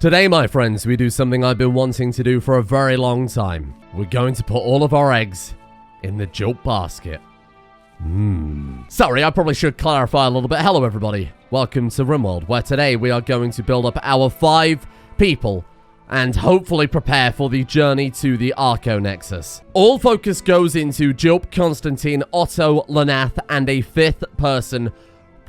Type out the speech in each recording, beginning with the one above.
Today, my friends, we do something I've been wanting to do for a very long time. We're going to put all of our eggs in the Jilp basket. Sorry, I probably should clarify a little bit. Hello, everybody. Welcome to Rimworld, where today we are going to build up our 5 people and hopefully prepare for the journey to the Archonexus. All focus goes into Jilp, Constantine, Otto, Lanath, and a 5th person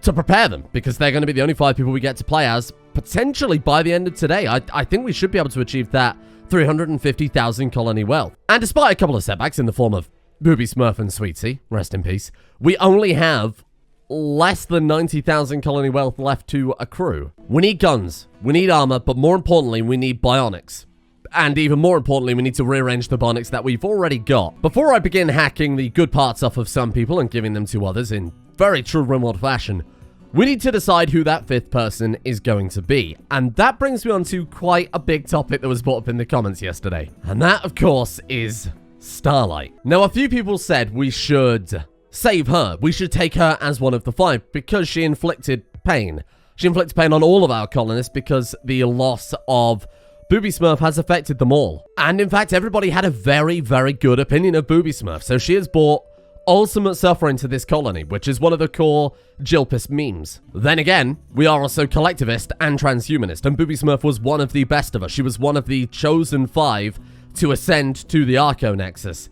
to prepare them, because they're going to be the only 5 people we get to play as, potentially by the end of today. I think we should be able to achieve that 350,000 colony wealth. And despite a couple of setbacks in the form of Booby Smurf and Sweetie, rest in peace, we only have less than 90,000 colony wealth left to accrue. We need guns, we need armor, but more importantly, we need bionics. And even more importantly, we need to rearrange the bionics that we've already got. Before I begin hacking the good parts off of some people and giving them to others in very true Rimworld fashion, we need to decide who that 5th person is going to be. And that brings me on to quite a big topic that was brought up in the comments yesterday. And that, of course, is Starlight. Now, a few people said we should save her. We should take her as one of the 5 because she inflicted pain. She inflicted pain on all of our colonists because the loss of Booby Smurf has affected them all. And in fact, everybody had a very, very good opinion of Booby Smurf. So she has brought ultimate suffering to this colony, which is one of the core Jilpist memes. Then again, we are also collectivist and transhumanist, and Booby Smurf was one of the best of us. She was one of the chosen 5 to ascend to the Archonexus.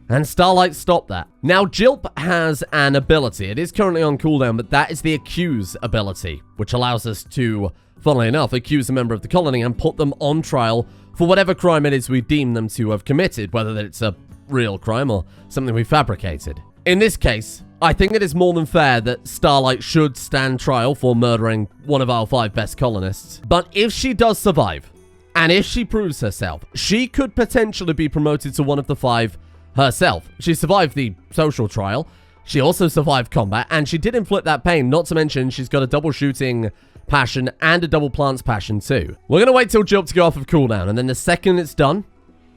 And Starlight stopped that. Now, Jilp has an ability. It is currently on cooldown, but that is the Accuse ability, which allows us to, funnily enough, accuse a member of the colony and put them on trial for whatever crime it is we deem them to have committed, whether it's a real crime or something we fabricated. In this case, I think it is more than fair that Starlight should stand trial for murdering one of our 5 best colonists. But if she does survive, and if she proves herself, she could potentially be promoted to one of the 5 herself. She survived the social trial, she also survived combat, and she did inflict that pain, not to mention she's got a double shooting passion and a double plants passion too. We're going to wait till Jilp to go off of cooldown, and then the second it's done,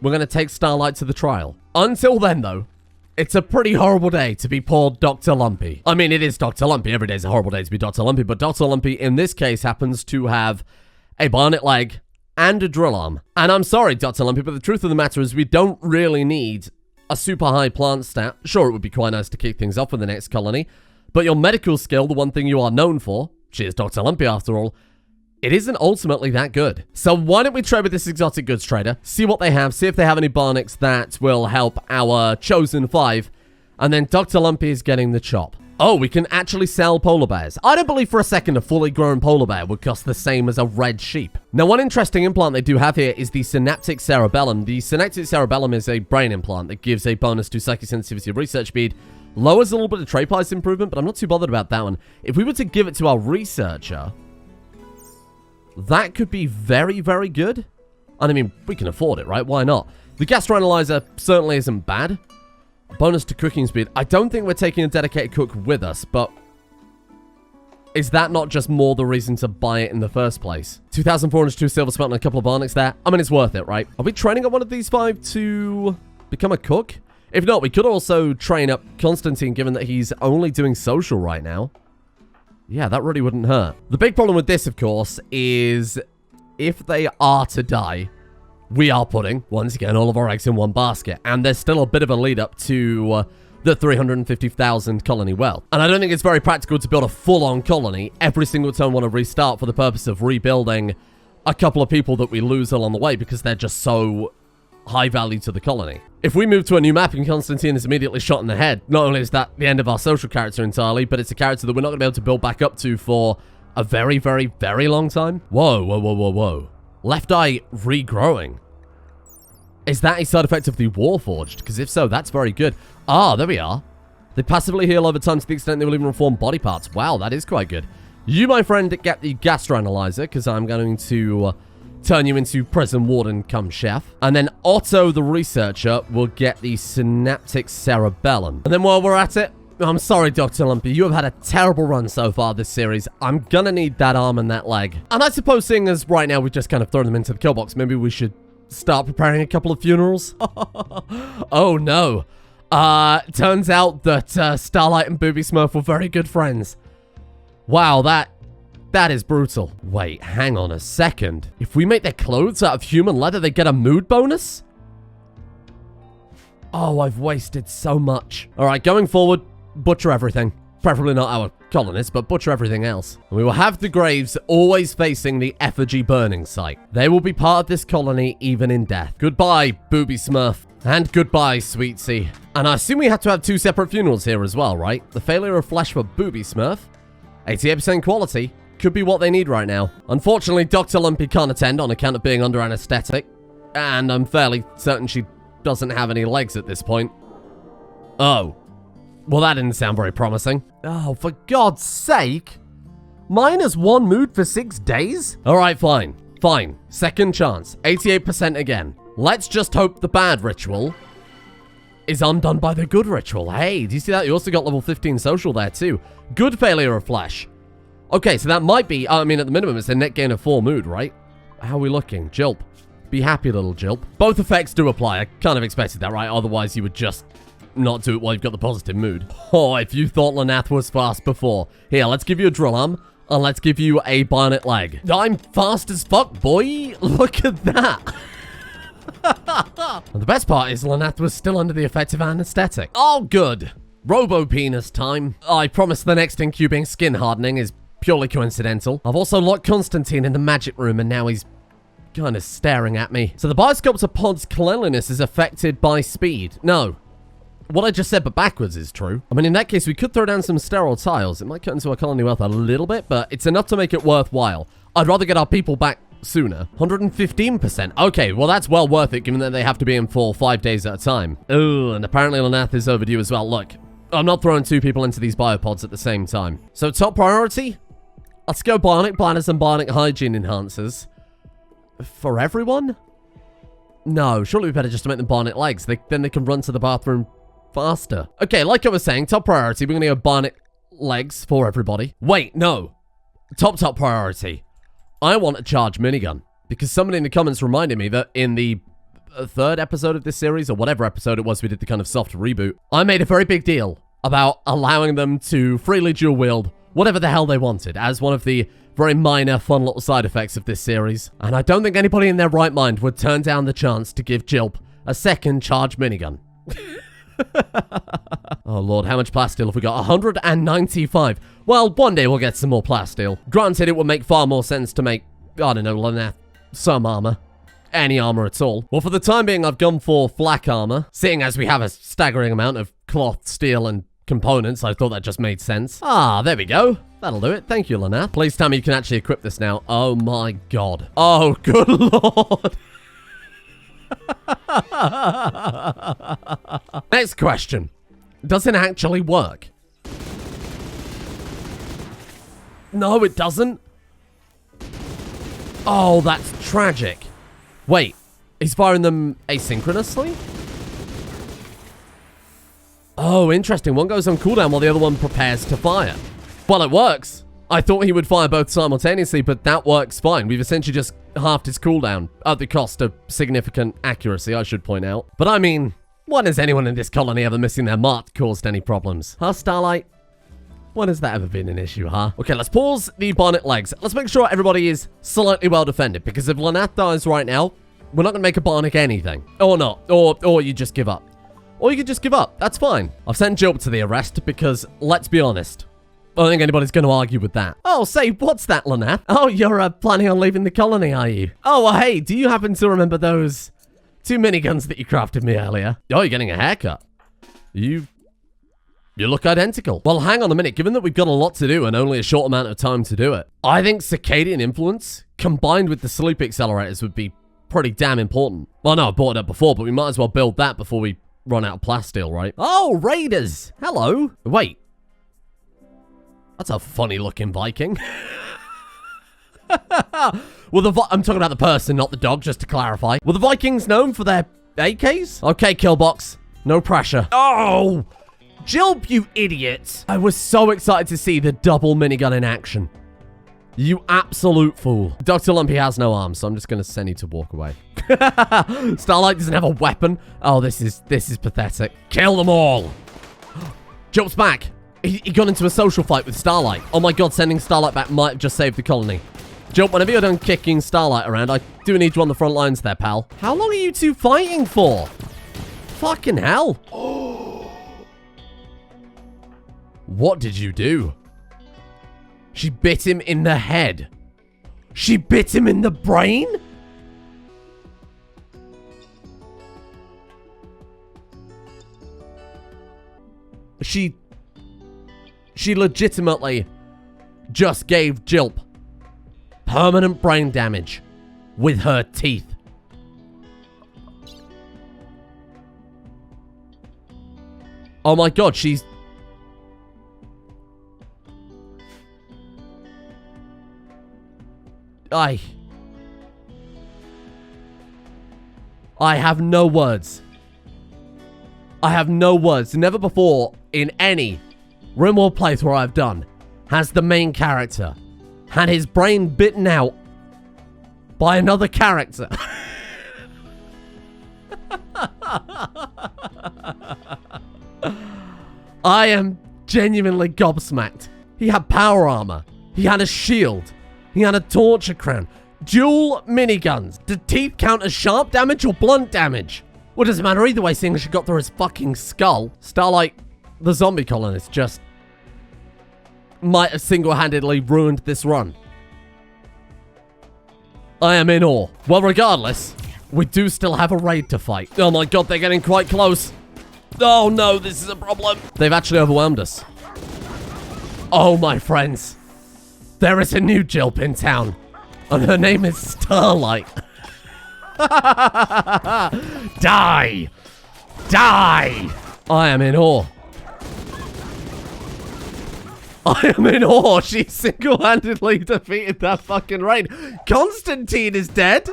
we're going to take Starlight to the trial. Until then, though, it's a pretty horrible day to be poor Dr. Lumpy. I mean, it is Dr. Lumpy. Every day is a horrible day to be Dr. Lumpy, but Dr. Lumpy, in this case, happens to have a bionic leg and a drill arm. And I'm sorry, Dr. Lumpy, but the truth of the matter is we don't really need a super high plant stat. Sure, it would be quite nice to kick things off with the next colony, but your medical skill, the one thing you are known for, she is Dr. Lumpy after all, it isn't ultimately that good. So why don't we trade with this exotic goods trader, see what they have, see if they have any bionics that will help our chosen 5, and then Dr. Lumpy is getting the chop. Oh, we can actually sell polar bears. I don't believe for a second a fully grown polar bear would cost the same as a red sheep. Now, one interesting implant they do have here is the synaptic cerebellum. The synaptic cerebellum is a brain implant that gives a bonus to psychosensitivity research speed, lowers a little bit of trade price improvement, but I'm not too bothered about that one. If we were to give it to our researcher, that could be very, very good. And I mean, we can afford it, right? Why not? The gastroanalyzer certainly isn't bad. Bonus to cooking speed. I don't think we're taking a dedicated cook with us, but is that not just more the reason to buy it in the first place? 2,402 silver spent on a couple of bionics there. I mean, it's worth it, right? Are we training up one of these 5 to become a cook? If not, we could also train up Constantine, given that he's only doing social right now. Yeah, that really wouldn't hurt. The big problem with this, of course, is if they are to die, we are putting, once again, all of our eggs in one basket. And there's still a bit of a lead up to the 350,000 colony wealth. And I don't think it's very practical to build a full-on colony every single time we want to restart for the purpose of rebuilding a couple of people that we lose along the way because they're just so high value to the colony. If we move to a new map and Constantine is immediately shot in the head, not only is that the end of our social character entirely, but it's a character that we're not going to be able to build back up to for a very, very, very long time. Whoa, whoa, whoa, whoa, whoa. Left eye regrowing. Is that a side effect of the Warforged? Because if so, that's very good. Ah, there we are. They passively heal over time to the extent they will even reform body parts. Wow, that is quite good. You, my friend, get the gastroanalyzer, because I'm going to turn you into prison warden come chef. And then Otto, the researcher, will get the synaptic cerebellum. And then while we're at it, I'm sorry, Dr. Lumpy, you have had a terrible run so far this series. I'm gonna need that arm and that leg. And I suppose seeing as right now we've just kind of thrown them into the kill box, maybe we should start preparing a couple of funerals. Oh no. Turns out that Starlight and Booby Smurf were very good friends. Wow, that That is brutal. Wait, hang on a second. If we make their clothes out of human leather, they get a mood bonus? Oh, I've wasted so much. All right, going forward, butcher everything. Preferably not our colonists, but butcher everything else. And we will have the graves always facing the effigy burning site. They will be part of this colony even in death. Goodbye, Booby Smurf. And goodbye, Sweetsy. And I assume we have to have 2 separate funerals here as well, right? The failure of flesh for Booby Smurf. 88% quality. Could be what they need right now. Unfortunately, Dr. Lumpy can't attend on account of being under anesthetic. And I'm fairly certain she doesn't have any legs at this point. Oh. Well, that didn't sound very promising. Oh, for God's sake. Minus 1 mood for 6 days? Alright, fine. Fine. Second chance. 88% again. Let's just hope the bad ritual is undone by the good ritual. Hey, do you see that? You also got level 15 social there too. Good failure of flesh. Okay, so that might be, I mean, at the minimum, it's a net gain of 4 mood, right? How are we looking? Jilp. Be happy, little Jilp. Both effects do apply. I kind of expected that, right? Otherwise, you would just not do it while you've got the positive mood. Oh, if you thought Lanath was fast before. Here, let's give you a drill arm, and let's give you a bionic leg. I'm fast as fuck, boy. Look at that. And the best part is Lanath was still under the effect of anesthetic. Oh, good. Robo-penis time. I promise the next incubing skin hardening is purely coincidental. I've also locked Constantine in the magic room, and now he's kind of staring at me. So the biosculptor pod's cleanliness is affected by speed. No. What I just said, but backwards, is true. I mean, in that case, we could throw down some sterile tiles. It might cut into our colony wealth a little bit, but it's enough to make it worthwhile. I'd rather get our people back sooner. 115%. Okay, well, that's well worth it, given that they have to be in for 5 days at a time. Oh, and apparently Lanath is overdue as well. Look, I'm not throwing 2 people into these biopods at the same time. So top priority, let's go bionic planners and bionic hygiene enhancers. For everyone? No, surely we better just make them bionic legs. Then they can run to the bathroom faster. Okay, like I was saying, top priority, we're going to go bionic legs for everybody. Wait, no. Top priority. I want a charge minigun. Because somebody in the comments reminded me that in the 3rd episode of this series, or whatever episode it was we did the kind of soft reboot, I made a very big deal about allowing them to freely dual wield whatever the hell they wanted, as one of the very minor, fun little side effects of this series. And I don't think anybody in their right mind would turn down the chance to give Jilp a second charge minigun. Oh lord, how much plasteel have we got? 195. Well, one day we'll get some more plasteel. Granted, it would make far more sense to make, I don't know, Lanath some armor. Any armor at all. Well, for the time being, I've gone for flak armor. Seeing as we have a staggering amount of cloth, steel, and components, I thought that just made sense. Ah, there we go. That'll do it. Thank you, Lanath. Please tell me you can actually equip this now. Oh my god. Oh, good lord. Next question. Does it actually work? No, it doesn't. Oh, that's tragic. Wait, he's firing them asynchronously? Oh, interesting. One goes on cooldown while the other one prepares to fire. Well, it works. I thought he would fire both simultaneously, but that works fine. We've essentially just halved his cooldown at the cost of significant accuracy, I should point out. But I mean, when has anyone in this colony ever missing their mark caused any problems? Huh, Starlight? When has that ever been an issue, huh? Okay, let's pause the bonnet legs. Let's make sure everybody is slightly well defended, because if Lanath dies right now, we're not going to make a bionic anything. Or not. Or you just give up. Or you could just give up. That's fine. I've sent Jilp to the arrest because, let's be honest, I don't think anybody's going to argue with that. Oh, say, what's that, Lanath? Oh, you're planning on leaving the colony, are you? Oh, well, hey, do you happen to remember those 2 miniguns that you crafted me earlier? Oh, you're getting a haircut. You look identical. Well, hang on a minute. Given that we've got a lot to do and only a short amount of time to do it, I think circadian influence combined with the sleep accelerators would be pretty damn important. Well, no, I bought it up before, but we might as well build that before we run out of plasteel, right? Oh, Raiders! Hello! Wait. That's a funny-looking Viking. Well, I'm talking about the person, not the dog, just to clarify. Were the Vikings known for their AKs? Okay, Killbox. No pressure. Oh! Jilp, you idiot! I was so excited to see the double minigun in action. You absolute fool. Dr. Lumpy has no arms, so I'm just going to send you to walk away. Starlight doesn't have a weapon. Oh, this is pathetic. Kill them all. Jilp's back. He got into a social fight with Starlight. Oh my god, sending Starlight back might have just saved the colony. Jilp, whenever you're done kicking Starlight around, I do need you on the front lines there, pal. How long are you two fighting for? Fucking hell. What did you do? She bit him in the head. She bit him in the brain? She legitimately just gave Jilp permanent brain damage with her teeth. Oh my god, she's... I have no words. I have no words. Never before in any Rimworld playthrough I've done has the main character had his brain bitten out by another character. I am genuinely gobsmacked. He had power armor. He had a shield. He had a torture crown. Dual miniguns. Did teeth count as sharp damage or blunt damage? Well, doesn't matter either way, seeing as she got through his fucking skull. Starlight, the zombie colonist, just might have single-handedly ruined this run. I am in awe. Well, regardless, we do still have a raid to fight. Oh my god, they're getting quite close. Oh no, this is a problem. They've actually overwhelmed us. Oh, my friends. There is a new Jilp in town, and her name is Starlight. Die! Die! I am in awe. I am in awe. She single-handedly defeated that fucking raid. Constantine is dead.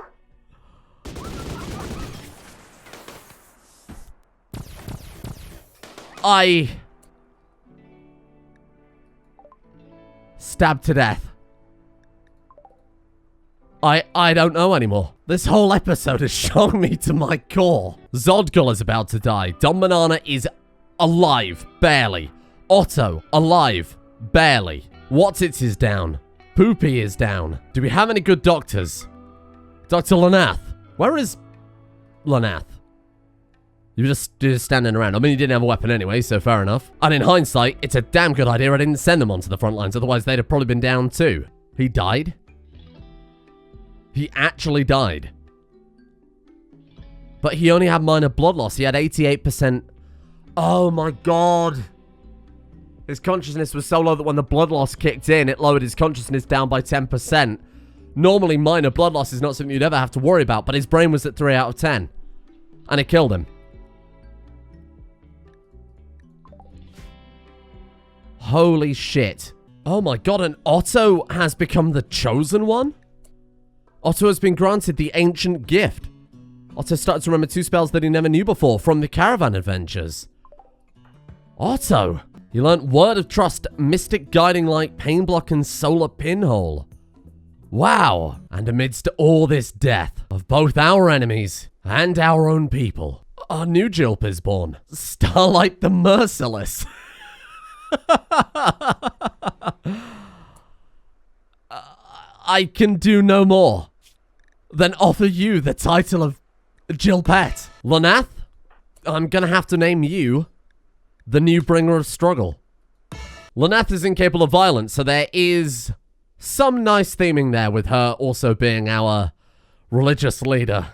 Stabbed to death. I don't know anymore. This whole episode has shown me to my core. Zodgul is about to die. Don Banana is alive, barely. Otto, alive, barely. Whatsits is down. Poopy is down. Do we have any good doctors? Dr. Lanath. Where is Lanath? You're just standing around. I mean, you didn't have a weapon anyway, so fair enough. And in hindsight, it's a damn good idea I didn't send them onto the front lines, otherwise they'd have probably been down too. He died? He actually died. But he only had minor blood loss. He had 88%. Oh my god. His consciousness was so low that when the blood loss kicked in, it lowered his consciousness down by 10%. Normally, minor blood loss is not something you'd ever have to worry about, but his brain was at 3 out of 10. And it killed him. Holy shit. Oh my god, and Otto has become the chosen one? Otto has been granted the ancient gift. Otto started to remember 2 spells that he never knew before from the caravan adventures. Otto! He learnt Word of Trust, Mystic Guiding Light, Pain Block, and Solar Pinhole. Wow! And amidst all this death of both our enemies and our own people, our new Jilp is born. Starlight the Merciless. I can do no more than offer you the title of Jilpet. Lanath, I'm gonna have to name you the new bringer of struggle. Lanath is incapable of violence, so there is some nice theming there with her also being our religious leader.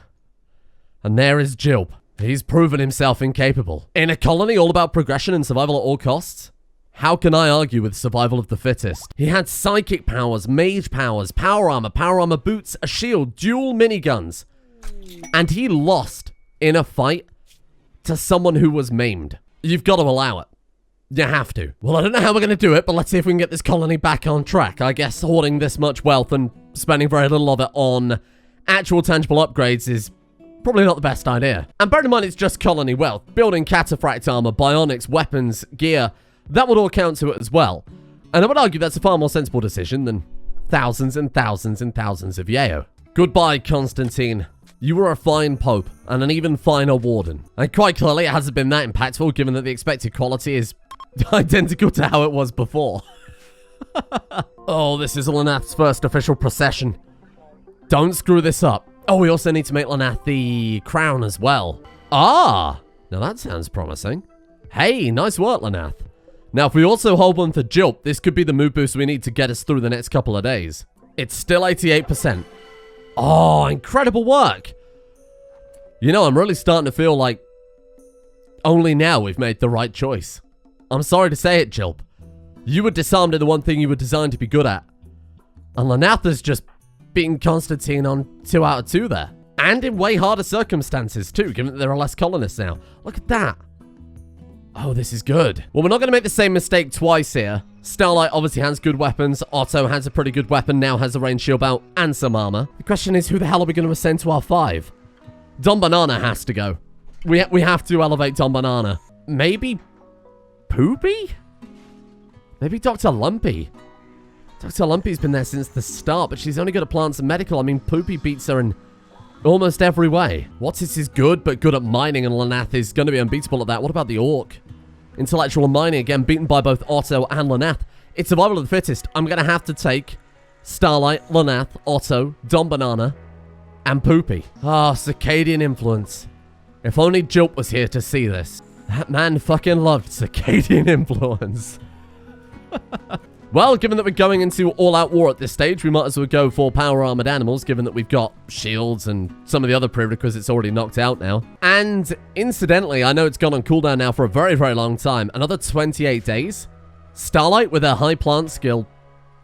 And there is Jilp. He's proven himself incapable. In a colony all about progression and survival at all costs, how can I argue with survival of the fittest? He had psychic powers, mage powers, power armor boots, a shield, dual miniguns. And he lost in a fight to someone who was maimed. You've got to allow it. You have to. Well, I don't know how we're going to do it, but let's see if we can get this colony back on track. I guess hoarding this much wealth and spending very little of it on actual tangible upgrades is probably not the best idea. And bear in mind, it's just colony wealth. Building cataphract armor, bionics, weapons, gear, that would all count to it as well. And I would argue that's a far more sensible decision than thousands and thousands and thousands of yayo. Goodbye, Constantine. You were a fine pope, and an even finer warden. And quite clearly, it hasn't been that impactful, given that the expected quality is Identical to how it was before. Oh, this is Lanath's first official procession. Don't screw this up. Oh, we also need to make Lanath the crown as well. Ah, now that sounds promising. Hey, nice work, Lanath. Now, if we also hold one for Jilp, this could be the move boost we need to get us through the next couple of days. It's still 88%. Oh, incredible work. You know, I'm really starting to feel like only now we've made the right choice. I'm sorry to say it, Jilp. You were disarmed in the one thing you were designed to be good at. And Lanath has just beaten Constantine on 2 out of 2 there. And in way harder circumstances too, given that there are less colonists now. Look at that. Oh, this is good. Well, we're not going to make the same mistake twice here. Starlight obviously has good weapons. Otto has a pretty good weapon, now has a ranged shield belt and some armor. The question is, who the hell are we going to ascend to our 5? Don Banana has to go. We have to elevate Don Banana. Maybe Poopy? Maybe Dr. Lumpy. Dr. Lumpy's been there since the start, but she's only good at plants and medical. I mean, Poopy beats her in almost every way. Wattis is good, but good at mining, and Lanath is going to be unbeatable at that. What about the Orc? Intellectual and mining, again, beaten by both Otto and Lanath. It's survival of the fittest. I'm going to have to take Starlight, Lanath, Otto, Don Banana, and Poopy. Ah, Circadian influence. If only Jilp was here to see this. That man fucking loved Circadian influence. Well, given that we're going into all-out war at this stage, we might as well go for power-armored animals, given that we've got shields and some of the other prerequisites already knocked out now. And, incidentally, I know it's gone on cooldown now for a very, very long time. Another 28 days. Starlight, with her high plant skill,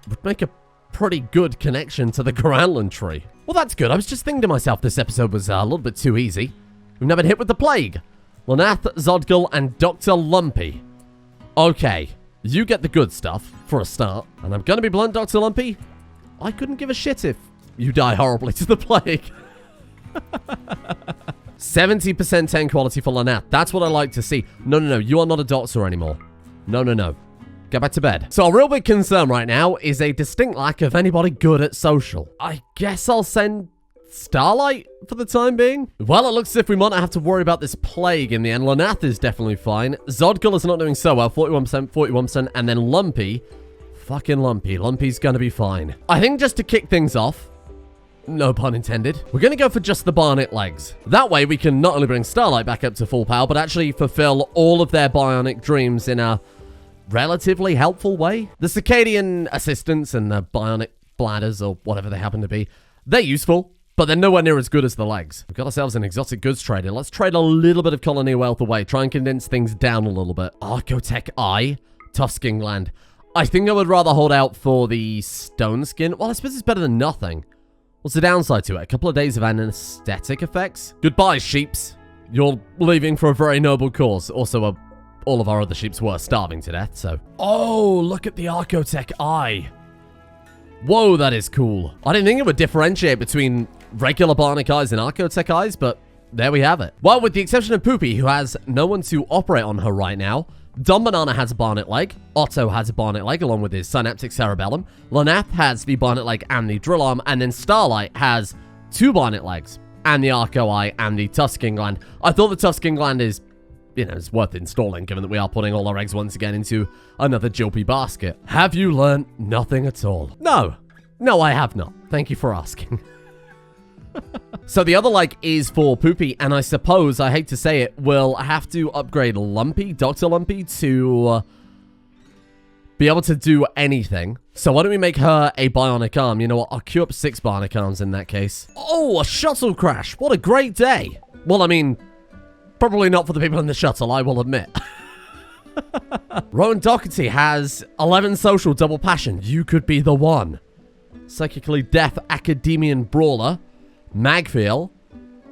would make a pretty good connection to the Granland tree. Well, that's good. I was just thinking to myself this episode was a little bit too easy. We've never been hit with the plague. Lanath, Zodgul, and Dr. Lumpy. Okay. You get the good stuff, for a start. And I'm gonna be blunt, Dr. Lumpy. I couldn't give a shit if you die horribly to the plague. 70% 10 quality for Lanath. That's what I like to see. No, you are not a doctor anymore. No. Get back to bed. So a real big concern right now is a distinct lack of anybody good at social. I guess I'll send Starlight for the time being. Well, it looks as if we might not have to worry about this plague in the end. Lanath is definitely fine. Zodgul is not doing so well. 41%, and then Lumpy. Fucking Lumpy. Lumpy's gonna be fine. I think just to kick things off, no pun intended, we're gonna go for just the bionic legs. That way we can not only bring Starlight back up to full power, but actually fulfill all of their bionic dreams in a relatively helpful way. The circadian assistants and the bionic bladders, or whatever they happen to be, they're useful. But they're nowhere near as good as the legs. We've got ourselves an exotic goods trader. Let's trade a little bit of colony wealth away. Try and condense things down a little bit. Archotech Eye. Tough skin gland. I think I would rather hold out for the stone skin. Well, I suppose it's better than nothing. What's the downside to it? A couple of days of anesthetic effects? Goodbye, sheeps. You're leaving for a very noble cause. Also, all of our other sheeps were starving to death, so... Oh, look at the Archotech Eye. Whoa, that is cool. I didn't think it would differentiate between regular bionic eyes and Archotech eyes, but there we have it. Well, with the exception of Poopy, who has no one to operate on her right now, Don Banana has a bionic leg, Otto has a bionic leg along with his synaptic cerebellum, Lanath has the bionic leg and the drill arm, and then Starlight has 2 bionic legs, and the Archo Eye and the tough skin gland. I thought the tough skin gland is, you know, it's worth installing, given that we are putting all our eggs once again into another Jilpy basket. Have you learned nothing at all? No, I have not. Thank you for asking. So the other leg is for Poopy, and I suppose, I hate to say it, we'll have to upgrade Lumpy, Dr. Lumpy, to be able to do anything. So why don't we make her a bionic arm? You know what, I'll queue up 6 bionic arms in that case. Oh, a shuttle crash! What a great day! Well, I mean, probably not for the people in the shuttle, I will admit. Rowan Doherty has 11 social double passion. You could be the one. Psychically deaf academian brawler. Magfiel,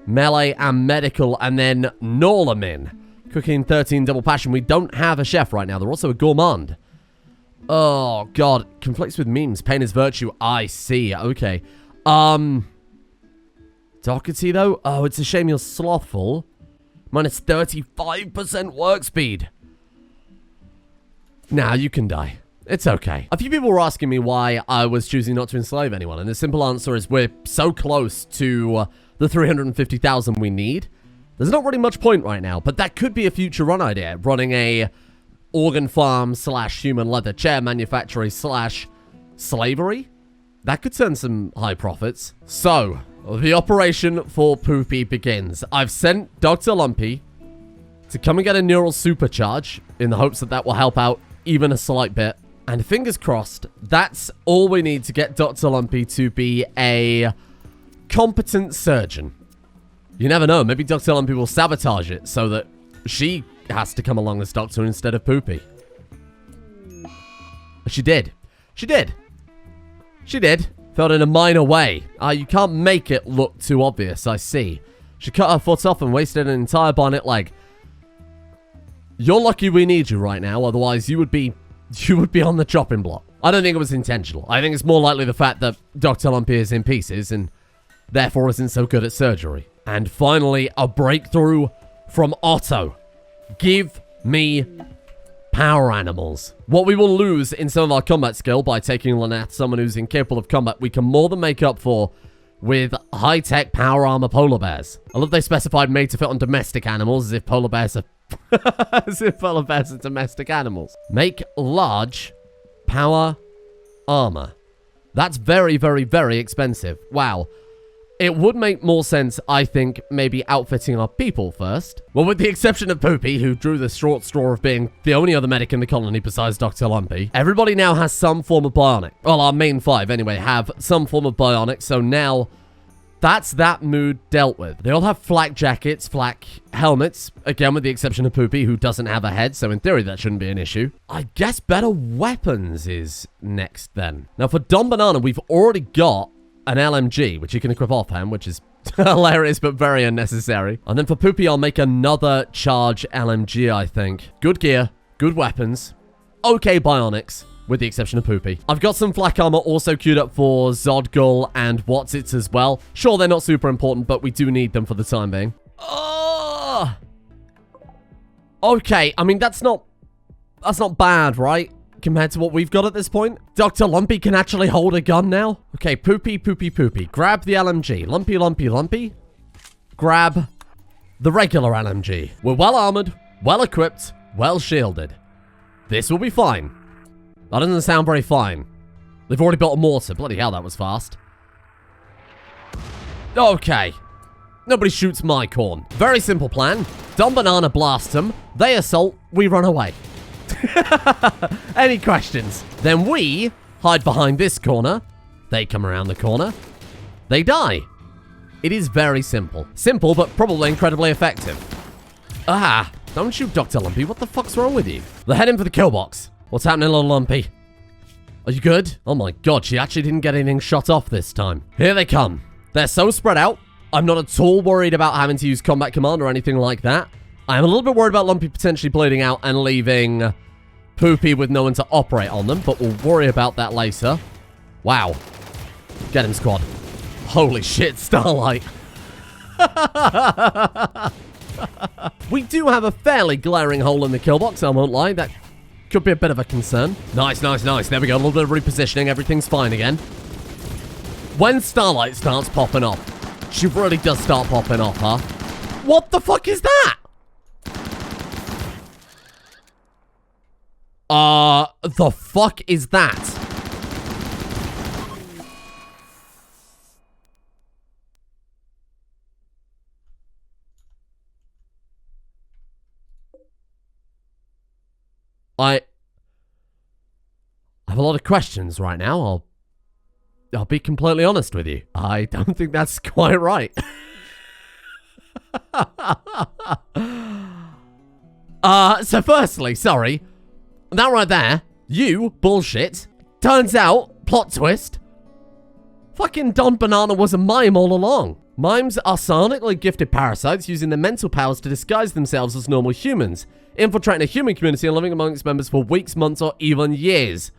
melee and medical, and then Norlamin. Cooking 13 double passion. We don't have a chef right now. They're also a gourmand. Oh, God. Conflicts with memes. Pain is virtue. I see. Okay. Doherty, though? Oh, it's a shame you're slothful. Minus 35% work speed. Nah, you can die. It's okay. A few people were asking me why I was choosing not to enslave anyone, and the simple answer is we're so close to the 350,000 we need. There's not really much point right now, but that could be a future run idea, running a organ farm slash human leather chair manufactory slash slavery. That could turn some high profits. So, the operation for Poopy begins. I've sent Dr. Lumpy to come and get a neural supercharge in the hopes that that will help out even a slight bit. And fingers crossed, that's all we need to get Dr. Lumpy to be a competent surgeon. You never know, maybe Dr. Lumpy will sabotage it so that she has to come along as doctor instead of Poopy. She did. She did. She did. Felt in a minor way. You can't make it look too obvious, I see. She cut her foot off and wasted an entire bionic leg. You're lucky we need you right now, otherwise you would be on the chopping block. I don't think it was intentional. I think it's more likely the fact that Dr. Lumpy is in pieces and therefore isn't so good at surgery. And finally, a breakthrough from Otto. Give me power animals. What we will lose in some of our combat skill by taking Lynette, someone who's incapable of combat, we can more than make up for with high-tech power armor polar bears. I love they specified made to fit on domestic animals as if polar bears are as if polar bears are domestic animals. Make large power armor. That's very, very, very expensive. Wow. It would make more sense, I think, maybe outfitting our people first. Well, with the exception of Poopy, who drew the short straw of being the only other medic in the colony besides Dr. Lumpy, everybody now has some form of bionic. Well, our main 5, anyway, have some form of bionic, so now that's that mood dealt with. They all have flak jackets, flak helmets, again with the exception of Poopy, who doesn't have a head, so in theory that shouldn't be an issue. I guess better weapons is next then. Now for Don Banana, we've already got an LMG, which you can equip offhand, which is hilarious but very unnecessary. And then for Poopy, I'll make another charge LMG, I think. Good gear, good weapons, okay bionics, with the exception of Poopy. I've got some flak armor also queued up for Zodgul and Whatsits as well. Sure, they're not super important, but we do need them for the time being. Oh! Okay, I mean, that's not bad, right? Compared to what we've got at this point. Dr. Lumpy can actually hold a gun now. Okay, Poopy, Poopy, Poopy. Grab the LMG. Lumpy, Lumpy, Lumpy. Grab the regular LMG. We're well armored, well equipped, well shielded. This will be fine. That doesn't sound very fine. They've already built a mortar. Bloody hell, that was fast. Okay. Nobody shoots my corn. Very simple plan. Don Banana blasts them. They assault. We run away. Any questions? Then we hide behind this corner. They come around the corner. They die. It is very simple. Simple, but probably incredibly effective. Ah, don't shoot Dr. Lumpy. What the fuck's wrong with you? They're heading for the kill box. What's happening, little Lumpy? Are you good? Oh my god, she actually didn't get anything shot off this time. Here they come. They're so spread out. I'm not at all worried about having to use combat command or anything like that. I'm a little bit worried about Lumpy potentially bleeding out and leaving Poopy with no one to operate on them, but we'll worry about that later. Wow. Get him, squad. Holy shit, Starlight. We do have a fairly glaring hole in the kill box, I won't lie. That could be a bit of a concern. Nice, nice, nice. There we go. A little bit of repositioning. Everything's fine again. When Starlight starts popping off, she really does start popping off, huh? What the fuck is that? The fuck is that? I have a lot of questions right now. I'll be completely honest with you. I don't think that's quite right. So firstly, sorry. That right there, you bullshit. Turns out, plot twist, fucking Don Banana was a mime all along. Mimes are psionically gifted parasites using their mental powers to disguise themselves as normal humans, infiltrating a human community and living among its members for weeks, months, or even years.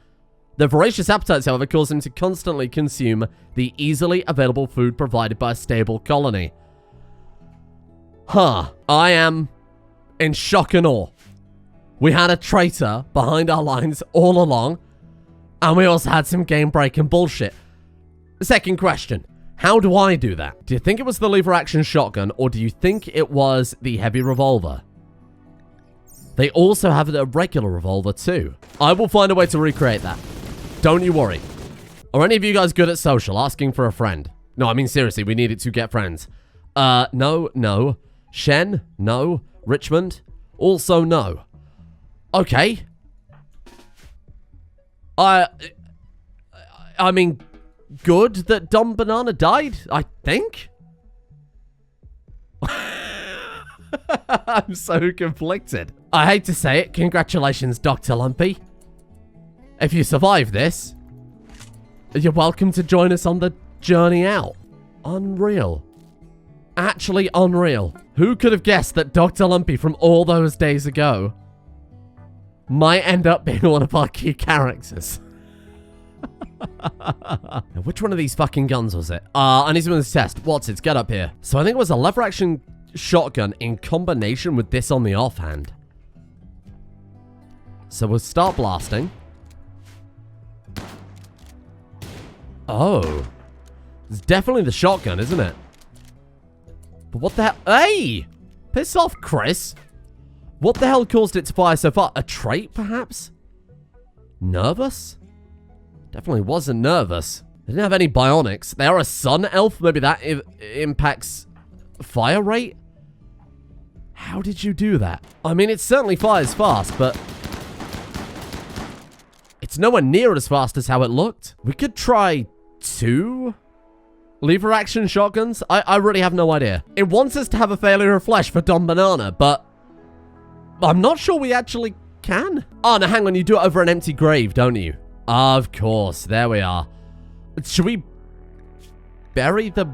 Their voracious appetites, however, cause them to constantly consume the easily available food provided by a stable colony. Huh. I am in shock and awe. We had a traitor behind our lines all along, and we also had some game-breaking bullshit. Second question. How do I do that? Do you think it was the lever-action shotgun, or do you think it was the heavy revolver? They also have a regular revolver too. I will find a way to recreate that. Don't you worry. Are any of you guys good at social? Asking for a friend. No, I mean seriously, we need it to get friends. No. Shen? No. Richmond? Also no. Okay. I mean, good that Don Banana died, I think? I'm so conflicted. I hate to say it, congratulations, Dr. Lumpy. If you survive this, you're welcome to join us on the journey out. Unreal. Actually unreal. Who could have guessed that Dr. Lumpy from all those days ago might end up being one of our key characters? Now, which one of these fucking guns was it? I need to win this test. What's it? Get up here. So I think it was a lever action shotgun in combination with this on the offhand. So we'll start blasting. Oh. It's definitely the shotgun, isn't it? But what the hell? Hey! Piss off, Chris. What the hell caused it to fire so far? A trait, perhaps? Nervous? Definitely wasn't nervous. They didn't have any bionics. They are a sun elf. Maybe that impacts fire rate? How did you do that? I mean, it certainly fires fast, but it's nowhere near as fast as how it looked. We could try 2 lever action shotguns. I really have no idea. It wants us to have a failure of flesh for Don Banana, but I'm not sure we actually can. Oh, no, hang on. You do it over an empty grave, don't you? Of course. There we are. Should we bury the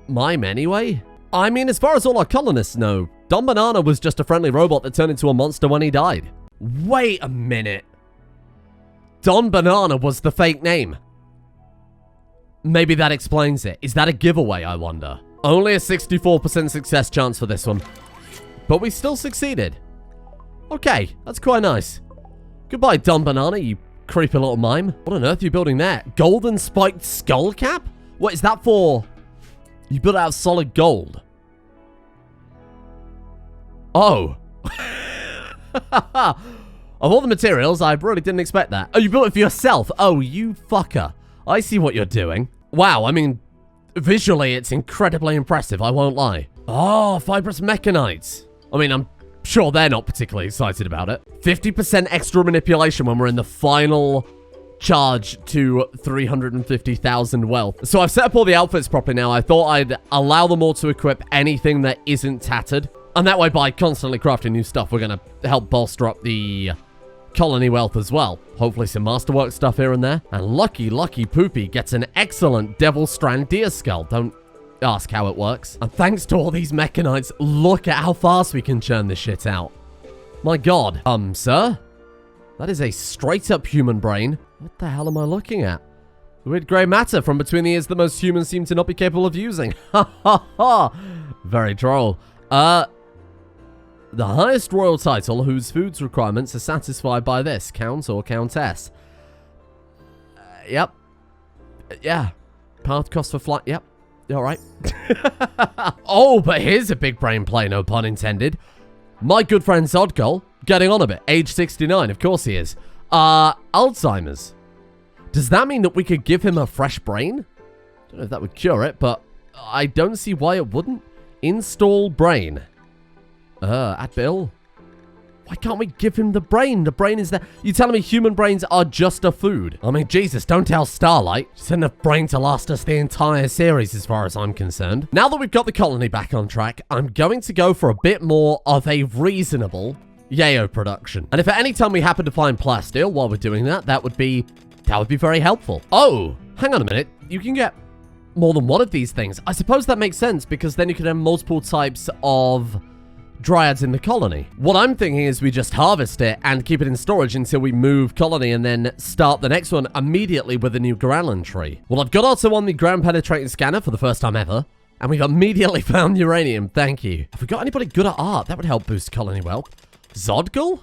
mime anyway? I mean, as far as all our colonists know, Don Banana was just a friendly robot that turned into a monster when he died. Wait a minute. Don Banana was the fake name. Maybe that explains it. Is that a giveaway, I wonder? Only a 64% success chance for this one. But we still succeeded. Okay, that's quite nice. Goodbye, Don Banana, you creepy little mime. What on earth are you building there? Golden spiked skull cap? What is that for? You built it out of solid gold. Oh. Of all the materials, I really didn't expect that. Oh, you built it for yourself? Oh, you fucker. I see what you're doing. Wow, I mean, visually, it's incredibly impressive, I won't lie. Oh, fibrous mechanites. I mean, I'm sure they're not particularly excited about it. 50% extra manipulation when we're in the final charge to 350,000 wealth. So I've set up all the outfits properly now. I thought I'd allow them all to equip anything that isn't tattered. And that way, by constantly crafting new stuff, we're going to help bolster up the colony wealth as well. Hopefully some masterwork stuff here and there. And Lucky Poopy gets an excellent Devil Strand deer skull. Don't ask how it works. And thanks to all these mechanites, look at how fast we can churn this shit out. My god. Sir? That is a straight up human brain. What the hell am I looking at? Weird grey matter from between the ears that most humans seem to not be capable of using. Ha ha ha. Very droll. The highest royal title whose food's requirements are satisfied by this, Count or Countess. Yep. Yeah. Path cost for flight. Yep. Alright. Oh, but here's a big brain play, no pun intended. My good friend Zodgol, getting on a bit. Age 69, of course he is. Alzheimer's. Does that mean that we could give him a fresh brain? Don't know if that would cure it, but I don't see why it wouldn't. Install brain. Add bill. Why can't we give him the brain? The brain is there. You telling me human brains are just a food? I mean, Jesus, don't tell Starlight. Just enough brain to last us the entire series as far as I'm concerned. Now that we've got the colony back on track, I'm going to go for a bit more of a reasonable yayo production. And if at any time we happen to find plasteel while we're doing that, that would be very helpful. Oh, hang on a minute. You can get more than one of these things. I suppose that makes sense because then you can have multiple types of dryads in the colony. What I'm thinking is we just harvest it and keep it in storage until we move colony and then start the next one immediately with a new Growlin tree. Well, I've got also on the ground penetrating scanner for the first time ever, and we've immediately found uranium. Thank you. Have we got anybody good at art? That would help boost colony wealth. Zodgul?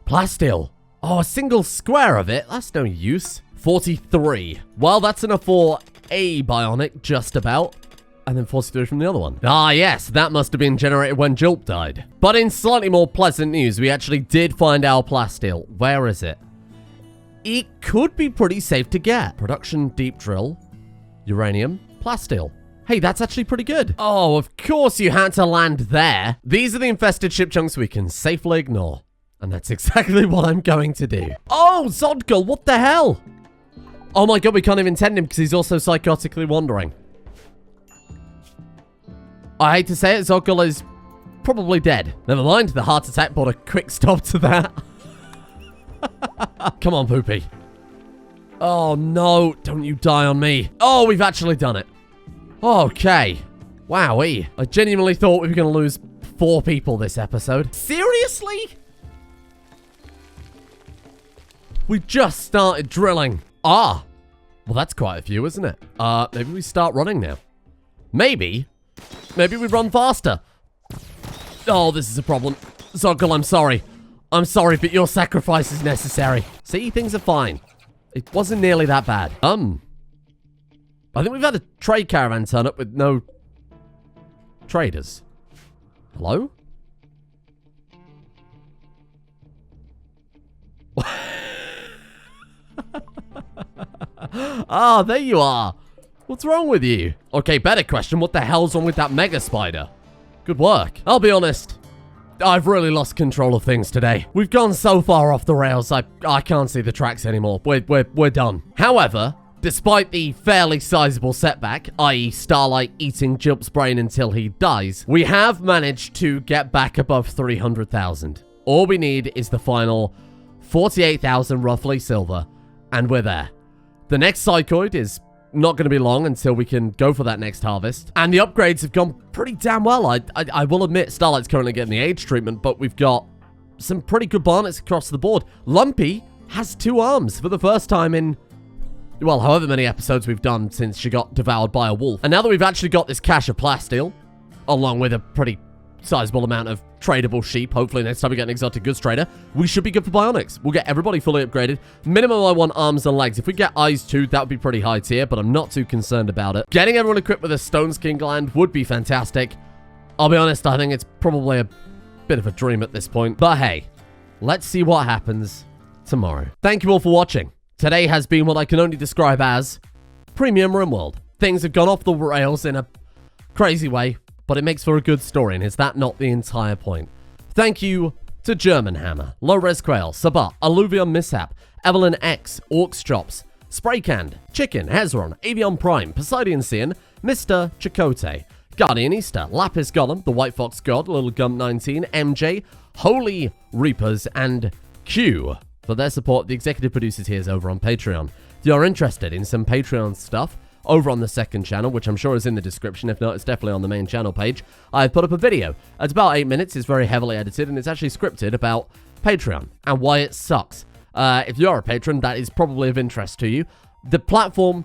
Plasteel. Oh, a single square of it. That's no use. 43. Well, that's enough for a bionic, just about. and then 43 from the other one. Ah, yes, that must have been generated when Jilp died. But in slightly more pleasant news, we actually did find our plasteel. Where is it? It could be pretty safe to get. Production deep drill, uranium, plasteel. Hey, that's actually pretty good. Oh, of course you had to land there. These are the infested ship chunks we can safely ignore. And that's exactly what I'm going to do. Oh, Zodgul, what the hell? Oh my god, we can't even tend him because he's also psychotically wandering. I hate to say it, Zodgul is probably dead. Never mind, the heart attack brought a quick stop to that. Come on, Poopy. Oh no, don't you die on me. Oh, we've actually done it. Okay. Wowee. I genuinely thought we were going to lose 4 people this episode. Seriously? We just started drilling. Ah. Well, that's quite a few, isn't it? Maybe we start running now. Maybe we run faster. Oh, this is a problem. Zodgul, I'm sorry. I'm sorry, but your sacrifice is necessary. See, things are fine. It wasn't nearly that bad. I think we've had a trade caravan turn up with no traders. Hello? Ah, there you are. What's wrong with you? Okay, better question. What the hell's wrong with that mega spider? Good work. I'll be honest. I've really lost control of things today. We've gone so far off the rails, I can't see the tracks anymore. We're done. However, despite the fairly sizable setback, i.e. Starlight eating Jilp's brain until he dies, we have managed to get back above 300,000. All we need is the final 48,000 roughly silver, and we're there. The next Psychoid is not going to be long until we can go for that next harvest. And the upgrades have gone pretty damn well. I will admit Starlight's currently getting the age treatment, but we've got some pretty good bionics across the board. Lumpy has 2 arms for the first time in, well, however many episodes we've done since she got devoured by a wolf. And now that we've actually got this cache of plasteel, along with a pretty sizable amount of tradable sheep, hopefully next time we get an exotic goods trader, we should be good for bionics. We'll get everybody fully upgraded. Minimum I want arms and legs. If we get eyes too, that would be pretty high tier, but I'm not too concerned about it. Getting everyone equipped with a Stones King gland would be fantastic. I'll be honest, I think it's probably a bit of a dream at this point. But hey, let's see what happens tomorrow. Thank you all for watching. Today has been what I can only describe as Premium Rimworld. Things have gone off the rails in a crazy way, but it makes for a good story, and is that not the entire point? Thank you to German Hammer, Low Res Quail, Sabat, Alluvion Mishap, Evelyn X, Orcs Chops, Spraycanned, Chicken, Hezron, Avion Prime, Poseidon Cian, Mr. Chakotay, Guardian Easter, Lapis Golem, The White Fox God, Little Gump 19, MJ, Holy Reapers, and Q for their support. The executive producers here is over on Patreon. If you're interested in some Patreon stuff, over on the second channel, which I'm sure is in the description. If not, it's definitely on the main channel page. I've put up a video. It's about 8 minutes. It's very heavily edited, and it's actually scripted about Patreon and why it sucks. If you're a patron, that is probably of interest to you. The platform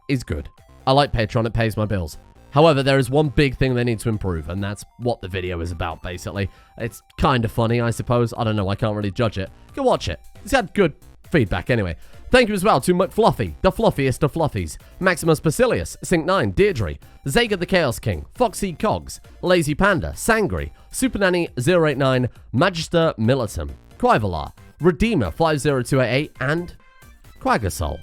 is good. I like Patreon. It pays my bills. However, there is one big thing they need to improve, and that's what the video is about, basically. It's kind of funny, I suppose. I don't know. I can't really judge it. Go watch it. It's had good feedback anyway. Thank you as well to McFluffy, the fluffiest of fluffies, Maximus Basilius, Sync9, Deirdre, Zaga the Chaos King, Foxy Cogs, Lazy Panda, Sangri, Super Nanny 089, Magister Militum, Quivalar, Redeemer 50288, and Quagasol.